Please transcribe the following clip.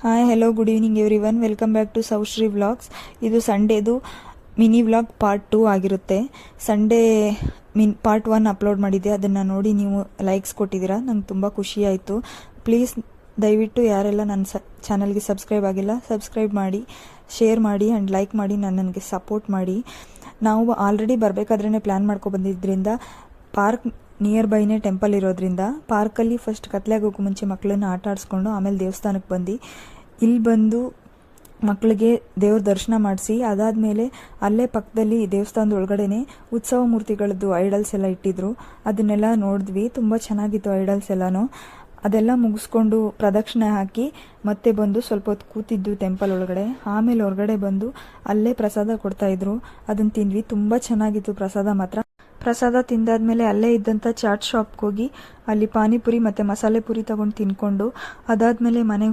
Hi hello good evening everyone, welcome back to Saushree vlogs. ಇದು ಸಂಡೇದು mini vlog part 2 ಆಗಿರುತ್ತೆ. Sunday part 1 upload ಮಾಡಿದ್ದೆ, ಅದನ್ನು ನೋಡಿ ನೀವು ಲೈಕ್ಸ್ ಕೊಟ್ಟಿದ್ದೀರಾ, ನಂಗೆ ತುಂಬ ಖುಷಿ ಆಯಿತು. ಪ್ಲೀಸ್ ದಯವಿಟ್ಟು ಯಾರೆಲ್ಲ ನನ್ನ ಚಾನಲ್ಗೆ ಸಬ್ಸ್ಕ್ರೈಬ್ ಆಗಿಲ್ಲ ಸಬ್ಸ್ಕ್ರೈಬ್ ಮಾಡಿ, ಶೇರ್ ಮಾಡಿ ಆ್ಯಂಡ್ ಲೈಕ್ ಮಾಡಿ, ನನಗೆ ಸಪೋರ್ಟ್ ಮಾಡಿ. ನಾವು ಆಲ್ರೆಡಿ ಬರಬೇಕಾದ್ರೇ ಪ್ಲ್ಯಾನ್ ಮಾಡ್ಕೊಬಂದಿದ್ದರಿಂದ ಪಾರ್ಕ್ ನಿಯರ್ ಬೈನೇ ಟೆಂಪಲ್ ಇರೋದ್ರಿಂದ ಪಾರ್ಕಲ್ಲಿ ಫಸ್ಟ್ ಕತ್ಲೆಗೆ ಮುಂಚೆ ಮಕ್ಕಳನ್ನ ಆಟ ಆಡಿಸ್ಕೊಂಡು ಆಮೇಲೆ ದೇವಸ್ಥಾನಕ್ಕೆ ಬಂದು ಇಲ್ಲಿ ಬಂದು ಮಕ್ಕಳಿಗೆ ದೇವ್ರ ದರ್ಶನ ಮಾಡಿಸಿ, ಅದಾದಮೇಲೆ ಅಲ್ಲೇ ಪಕ್ಕದಲ್ಲಿ ದೇವಸ್ಥಾನದ ಒಳಗಡೆನೆ ಉತ್ಸವ ಮೂರ್ತಿಗಳದ್ದು ಐಡಲ್ಸ್ ಎಲ್ಲ ಇಟ್ಟಿದ್ರು. ಅದನ್ನೆಲ್ಲ ನೋಡಿದ್ವಿ, ತುಂಬ ಚೆನ್ನಾಗಿತ್ತು ಐಡಲ್ಸ್ ಎಲ್ಲನೂ. ಅದೆಲ್ಲ ಮುಗಿಸ್ಕೊಂಡು ಪ್ರದಕ್ಷಿಣೆ ಹಾಕಿ ಮತ್ತೆ ಬಂದು ಸ್ವಲ್ಪ ಹೊತ್ತು ಕೂತಿದ್ದು ಟೆಂಪಲ್ ಒಳಗಡೆ. ಆಮೇಲೆ ಹೊರಗಡೆ ಬಂದು ಅಲ್ಲೇ ಪ್ರಸಾದ ಕೊಡ್ತಾಯಿದ್ರು, ಅದನ್ನು ತಿಂದ್ವಿ. ತುಂಬ ಚೆನ್ನಾಗಿತ್ತು ಪ್ರಸಾದ ಮಾತ್ರ. ಪ್ರಸಾದ ತಿಂದಾದ್ಮೇಲೆ ಅಲ್ಲೇ ಇದ್ದಂಥ ಚಾಟ್ ಶಾಪ್ಗೆ ಹೋಗಿ ಅಲ್ಲಿ ಪಾನಿಪುರಿ ಮತ್ತು ಮಸಾಲೆ ಪುರಿ ತಗೊಂಡು ತಿನ್ಕೊಂಡು ಅದಾದಮೇಲೆ ಮನೆಗೆ